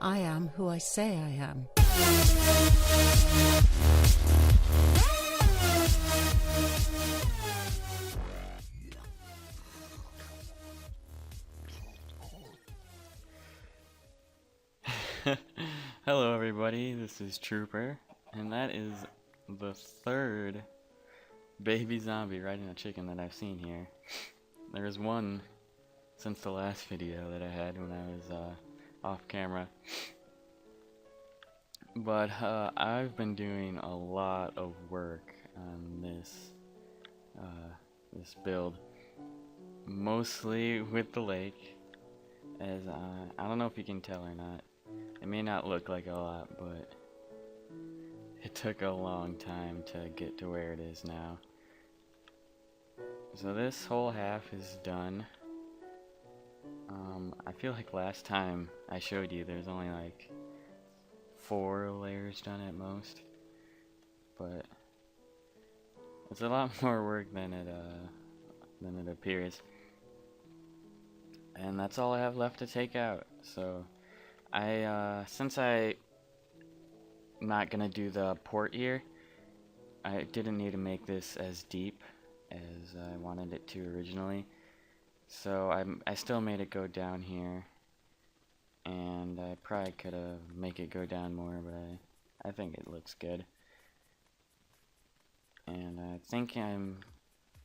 I am who I say I am. Hello everybody, this is Trooper, and that is the third baby zombie riding a chicken that I've seen here. There was one since the last video that I had when I was off camera. But I've been doing a lot of work on this build, mostly with the lake, as I don't know if you can tell or not. It may not look like a lot, but it took a long time to get to where it is now. So this whole half is done. I feel like last time I showed you there's only like 4 layers done at most, but it's a lot more work than it appears. And that's all I have left to take out. So since I'm not gonna do the port ear, I didn't need to make this as deep as I wanted it to originally. So I still made it go down here, and I probably could have make it go down more, but I think it looks good. And I think I'm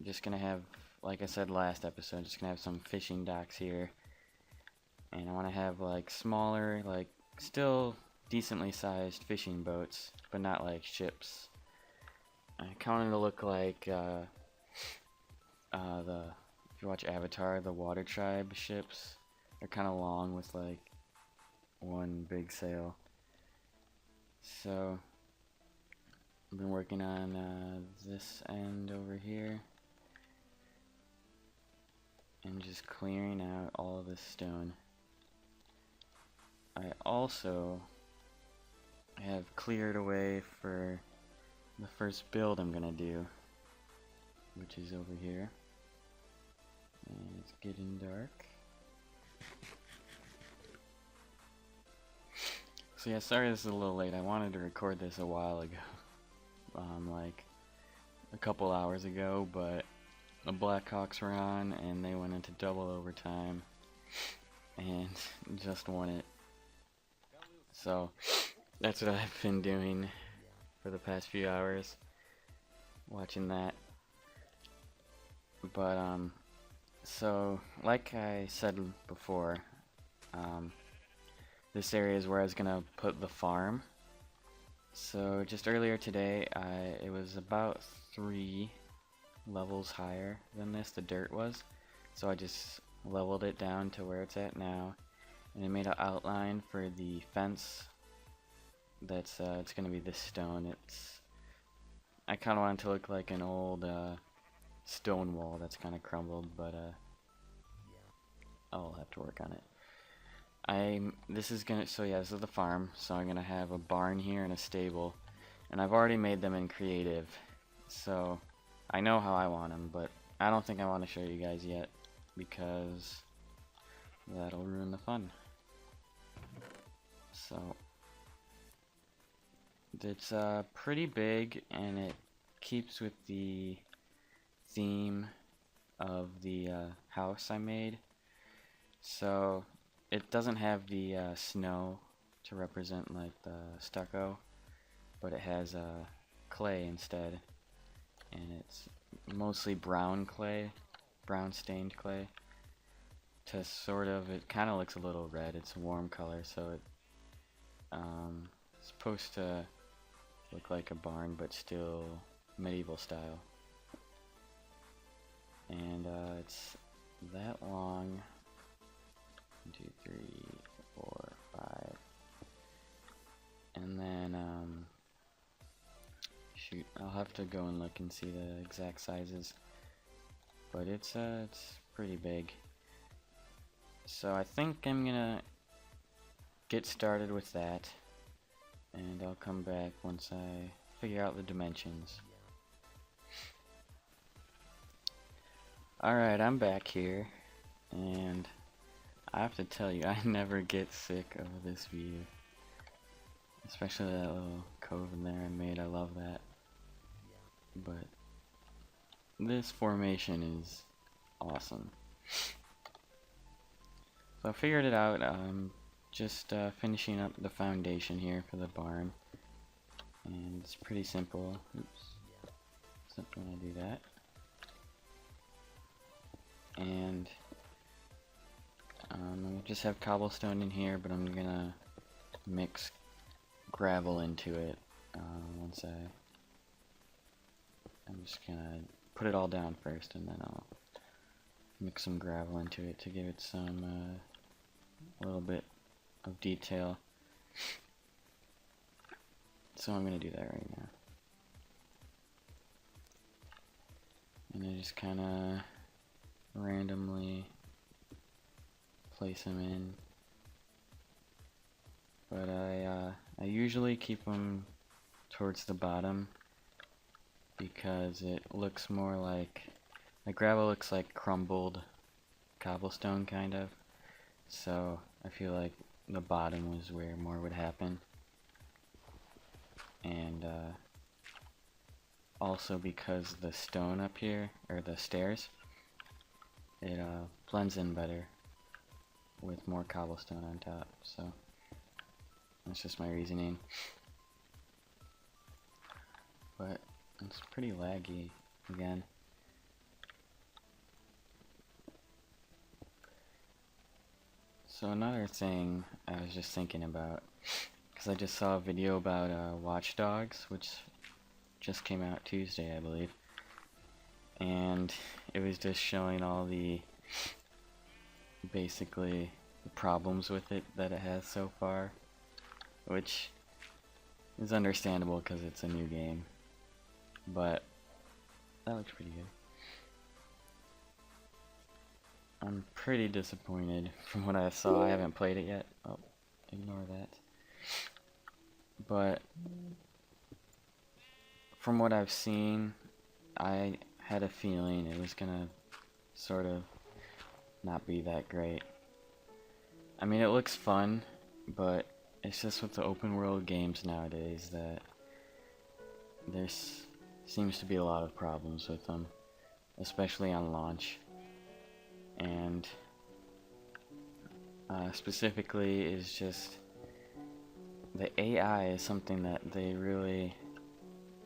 just gonna have, like I said last episode, just gonna have some fishing docks here. And I want to have like smaller, like still decently sized fishing boats, but not like ships. I kind of to look like if you watch Avatar, the Water Tribe ships. They're kind of long with like one big sail. So I've been working on this end over here, and just clearing out all of this stone. I also have cleared away for the first build I'm gonna do, which is over here. And it's getting dark. So yeah, sorry this is a little late. I wanted to record this a while ago. Like a couple hours ago, but the Blackhawks were on and they went into double overtime and just won it. So that's what I've been doing for the past few hours, watching that. But so like I said before, this area is where I was gonna put the farm. So just earlier today, it was about 3 levels higher than this, the dirt was. So I just leveled it down to where it's at now, and I made an outline for the fence. That's it's gonna be this stone. I kind of want it to look like an old stone wall that's kind of crumbled, but I'll have to work on it. This is the farm, so I'm gonna have a barn here and a stable, and I've already made them in creative, so I know how I want them, but I don't think I want to show you guys yet because that'll ruin the fun. So it's pretty big, and it keeps with the theme of the house I made. So it doesn't have the snow to represent like the stucco, but it has clay instead, and it's mostly brown clay, brown stained clay. To sort of, it kind of looks a little red. It's a warm color, so it's supposed to look like a barn, but still medieval style. And it's that long. 1, 2, 3, 4, 5. And then, shoot, I'll have to go and look and see the exact sizes. But it's pretty big. So I think I'm gonna get started with that, and I'll come back once I figure out the dimensions. Alright, I'm back here, and I have to tell you, I never get sick of this view. Especially that little cove in there I made, I love that. But this formation is awesome. So I figured it out. I'm just finishing up the foundation here for the barn. And it's pretty simple. Oops. Except when I do that. And I just have cobblestone in here, but I'm gonna mix gravel into it I'm just gonna put it all down first, and then I'll mix some gravel into it to give it some a little bit of detail. So I'm gonna do that right now, and I just kind of randomly place them in. But I usually keep them towards the bottom because it looks more like gravel looks like crumbled cobblestone kind of. So I feel like the bottom was where more would happen. And also because the stone up here, or the stairs, it blends in better with more cobblestone on top. So that's just my reasoning. But it's pretty laggy again. So another thing I was just thinking about, because I just saw a video about Watch Dogs, which just came out Tuesday, I believe. And it was just showing all the, basically, the problems with it that it has so far. Which is understandable because it's a new game. But that looks pretty good. I'm pretty disappointed from what I saw. I haven't played it yet. Oh, ignore that. But from what I've seen, I had a feeling it was gonna sort of not be that great. I mean, it looks fun, but it's just with the open world games nowadays that there seems to be a lot of problems with them, especially on launch. And specifically is just the AI is something that they really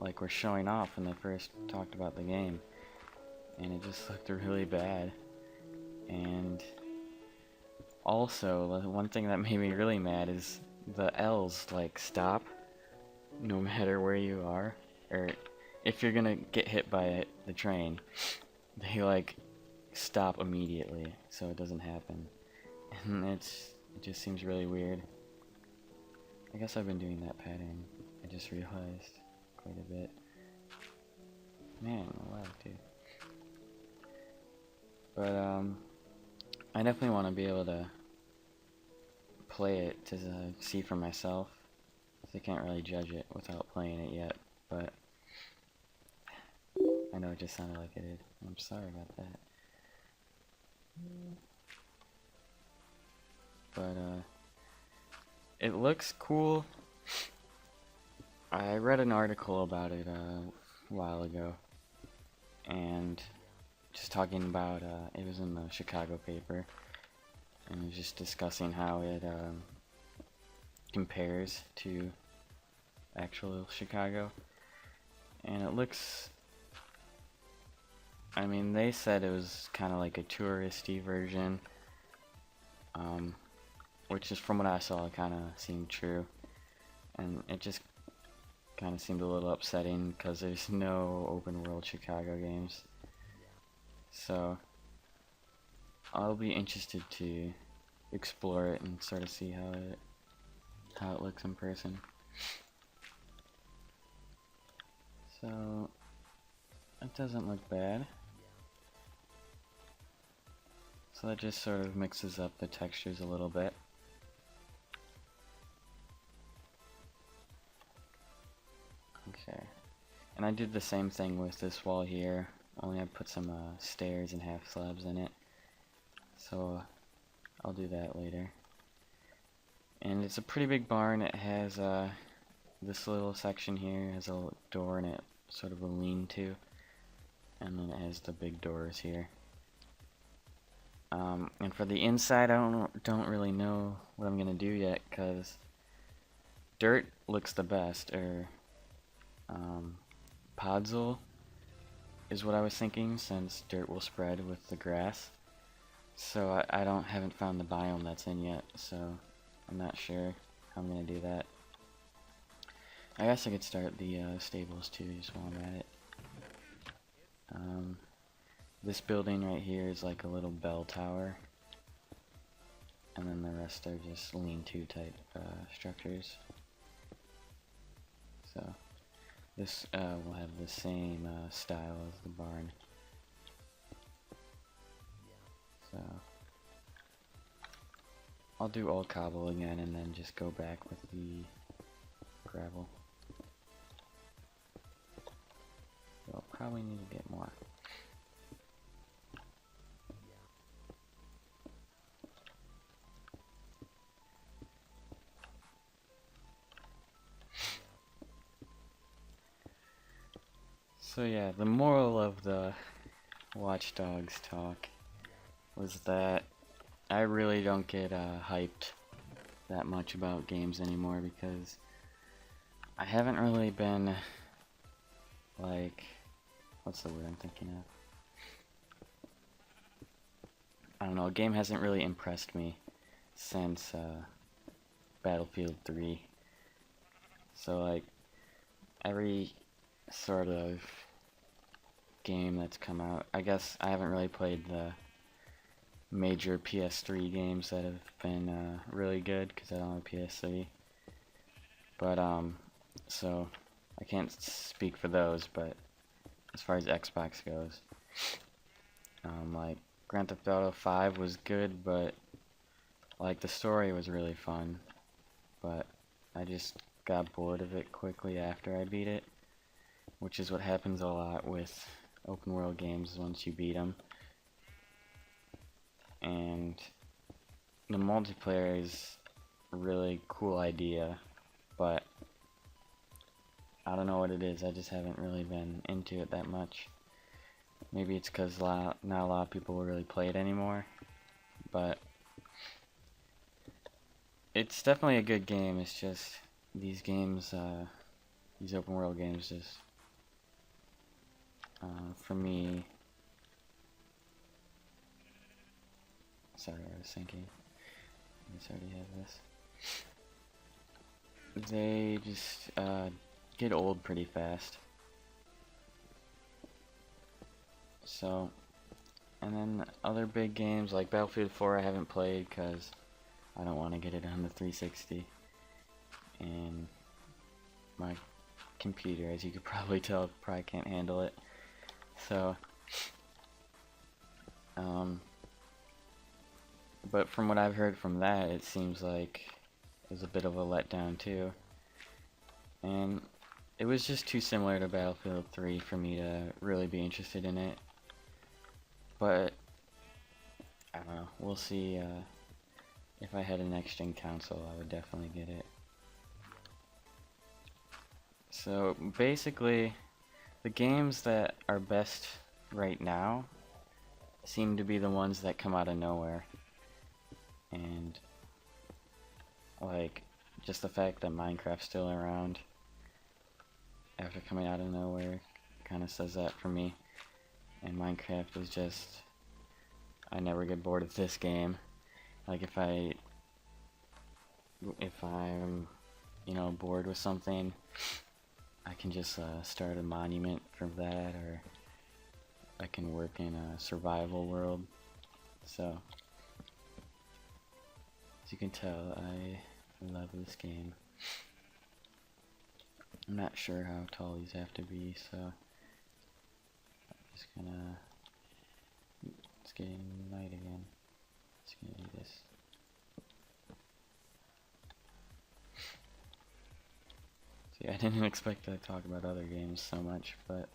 were showing off when they first talked about the game, and it just looked really bad. And also, the one thing that made me really mad is the L's stop no matter where you are, or if you're gonna get hit by the train, they stop immediately so it doesn't happen. And it just seems really weird. I guess I've been doing that pattern, I just realized, quite a bit. Man, a lot too. But I definitely want to be able to play it to see for myself. I can't really judge it without playing it yet, but I know it just sounded like it did. I'm sorry about that. But it looks cool. I read an article about it a while ago, and just talking about it was in the Chicago paper, and it was just discussing how it compares to actual Chicago. And it looks, I mean, they said it was kind of like a touristy version, which is, from what I saw, it kind of seemed true. And it just kind of seemed a little upsetting because there's no open world Chicago games. So I'll be interested to explore it and sort of see how it looks in person. So it doesn't look bad. So that just sort of mixes up the textures a little bit. Okay, and I did the same thing with this wall here, only I put some stairs and half slabs in it. So I'll do that later. And it's a pretty big barn. It has this little section here has a door in it, sort of a lean-to, and then it has the big doors here. And for the inside, I don't really know what I'm gonna do yet, cause dirt looks the best, or podzol is what I was thinking, since dirt will spread with the grass. So I haven't found the biome that's in yet, so I'm not sure how I'm gonna do that. I guess I could start the stables too, just while I'm at it. This building right here is like a little bell tower, and then the rest are just lean-to type structures. So this will have the same style as the barn. So I'll do all cobble again and then just go back with the gravel. So I'll probably need to get more. So yeah, the moral of the Watch Dogs talk was that I really don't get hyped that much about games anymore, because I haven't really been, like, what's the word I'm thinking of? I don't know, a game hasn't really impressed me since Battlefield 3. So like, every sort of game that's come out, I guess I haven't really played the major PS3 games that have been really good, because I don't have a PS3. But so I can't speak for those, but as far as Xbox goes, like Grand Theft Auto 5 was good, but like the story was really fun, but I just got bored of it quickly after I beat it, which is what happens a lot with open world games once you beat them. And the multiplayer is a really cool idea, but I don't know what it is. I just haven't really been into it that much. Maybe it's because not a lot of people really play it anymore, but it's definitely a good game. It's just these games, these open world games, just for me. Sorry, I was thinking. Let's already have this. They just get old pretty fast. So, and then other big games like Battlefield 4 I haven't played because I don't want to get it on the 360. And my computer, as you could probably tell, probably can't handle it. So, but from what I've heard from that, it seems like it was a bit of a letdown too. And it was just too similar to Battlefield 3 for me to really be interested in it. But I don't know, we'll see. If I had a next-gen console, I would definitely get it. So basically, the games that are best right now seem to be the ones that come out of nowhere. And like, just the fact that Minecraft's still around after coming out of nowhere kind of says that for me. And Minecraft is just, I never get bored of this game. Like if I'm, you know, bored with something, I can just start a monument for that, or I can work in a survival world. So, as you can tell, I love this game. I'm not sure how tall these have to be, so I'm just gonna, it's getting night again. Just gonna do this. See, I didn't expect to talk about other games so much, but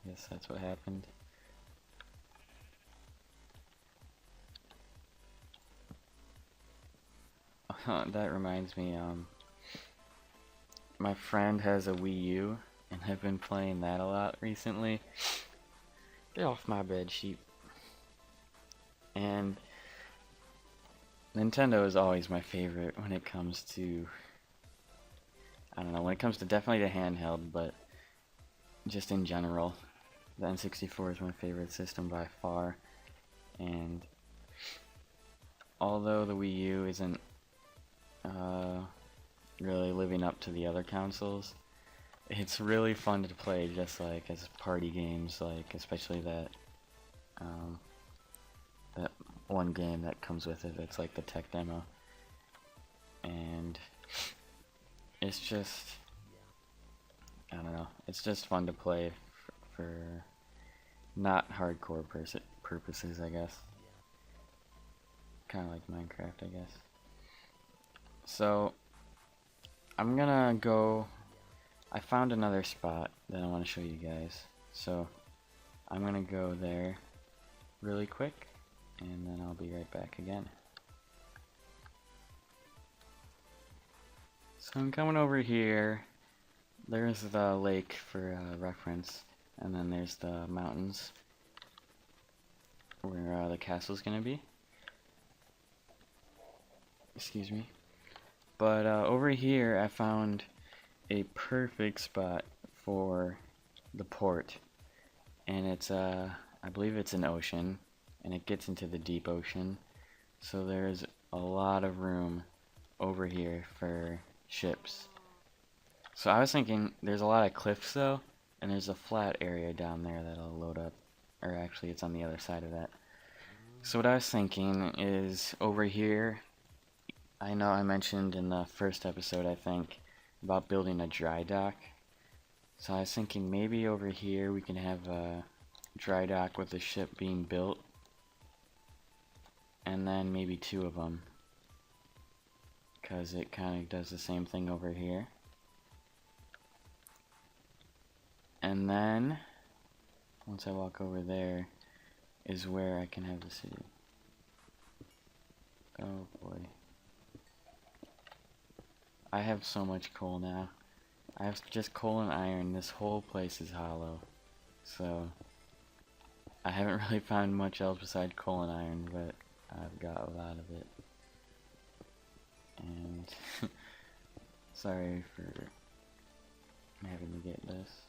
I guess that's what happened. that reminds me, my friend has a Wii U, and I've been playing that a lot recently. Get off my bed, sheep. And Nintendo is always my favorite when it comes to, I don't know, when it comes to definitely the handheld, but just in general. The N64 is my favorite system by far, and although the Wii U isn't really living up to the other consoles, it's really fun to play just like as party games, like especially that that one game that comes with it. It's like the tech demo, and it's just, I don't know, it's just fun to play for not hardcore purposes, I guess. Kind of like Minecraft, I guess. So I'm gonna go. I found another spot that I want to show you guys, so I'm gonna go there really quick, and then I'll be right back again. So I'm coming over here. There's the lake for reference, and then there's the mountains where the castle's gonna be. Excuse me. But over here I found a perfect spot for the port, and it's I believe it's an ocean, and it gets into the deep ocean, so there's a lot of room over here for ships. So I was thinking there's a lot of cliffs though, and there's a flat area down there that'll load up, or actually it's on the other side of that. So what I was thinking is over here, I know I mentioned in the first episode, I think, about building a dry dock. So I was thinking maybe over here we can have a dry dock with the ship being built, and then maybe two of them, because it kind of does the same thing over here. And then once I walk over there is where I can have the city. Oh boy. I have so much coal now. I have just coal and iron. This whole place is hollow. So I haven't really found much else besides coal and iron, but I've got a lot of it. And sorry for having to get this.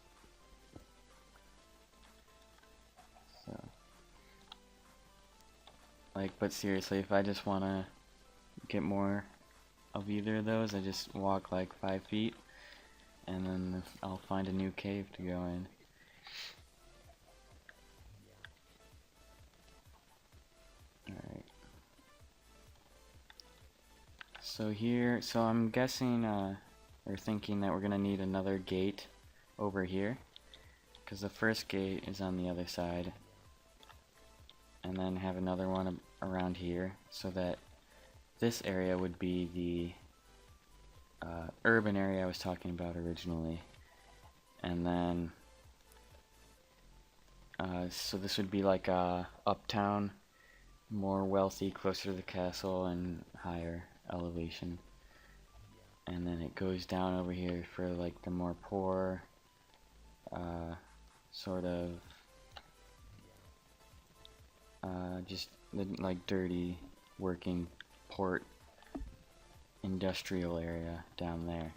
So, like, but seriously, if I just want to get more of either of those, I just walk like 5 feet, and then I'll find a new cave to go in. Alright. So here, so I'm guessing, or thinking that we're gonna need another gate over here, because the first gate is on the other side, and then have another one around here, so that this area would be the urban area I was talking about originally, and then so this would be like a uptown, more wealthy, closer to the castle and higher elevation, and then it goes down over here for like the more poor, sort of just the like dirty working port industrial area down there,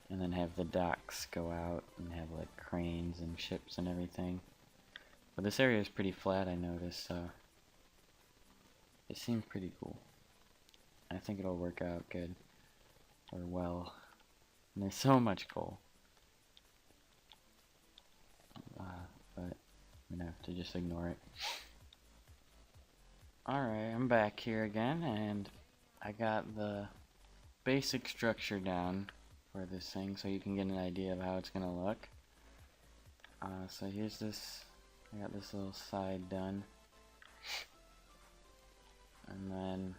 and then have the docks go out and have like cranes and ships and everything. But this area is pretty flat, I noticed, so it seems pretty cool. I think it'll work out good, or well. And there's so much coal, but I'm gonna have to just ignore it. Alright, I'm back here again, and I got the basic structure down for this thing, so you can get an idea of how it's gonna look. So here's this, I got this little side done, and then,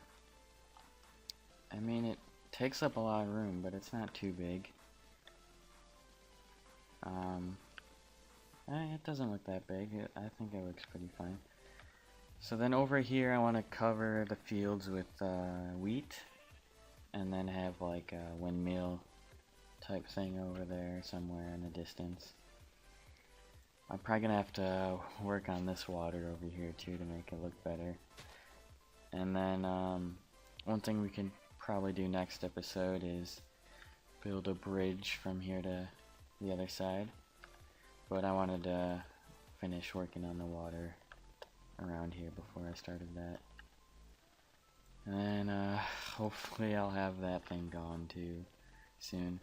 I mean, it takes up a lot of room, but it's not too big. It doesn't look that big. I think it looks pretty fine. So then over here I want to cover the fields with wheat, and then have like a windmill type thing over there somewhere in the distance. I'm probably gonna have to work on this water over here too to make it look better. And then one thing we can probably do next episode is build a bridge from here to the other side. But I wanted to finish working on the water around here before I started that. And then hopefully I'll have that thing gone too soon.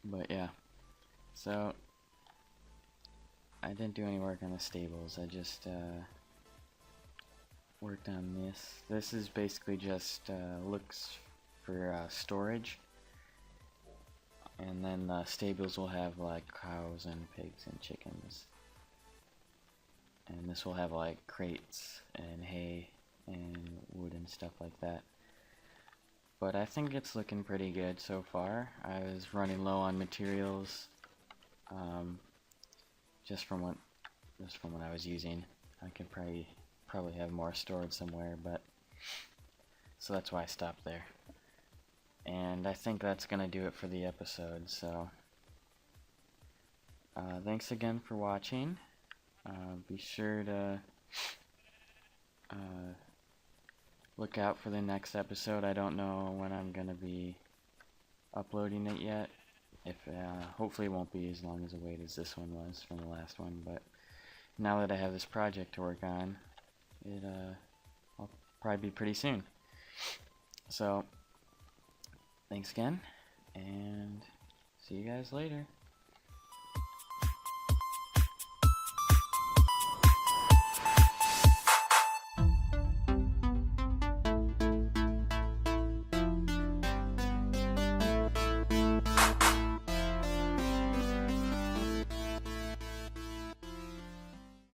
But yeah, so I didn't do any work on the stables. I just worked on this. This is basically just looks for storage, and then the stables will have like cows and pigs and chickens, and this will have like crates and hay and wood and stuff like that. But I think it's looking pretty good so far. I was running low on materials, just from what I was using. I could probably have more stored somewhere, but so that's why I stopped there. And I think that's gonna do it for the episode. So thanks again for watching. Be sure to look out for the next episode. I don't know when I'm gonna be uploading it yet. If hopefully it won't be as long as a wait as this one was from the last one, but now that I have this project to work on, I'll probably be pretty soon. So thanks again, and see you guys later.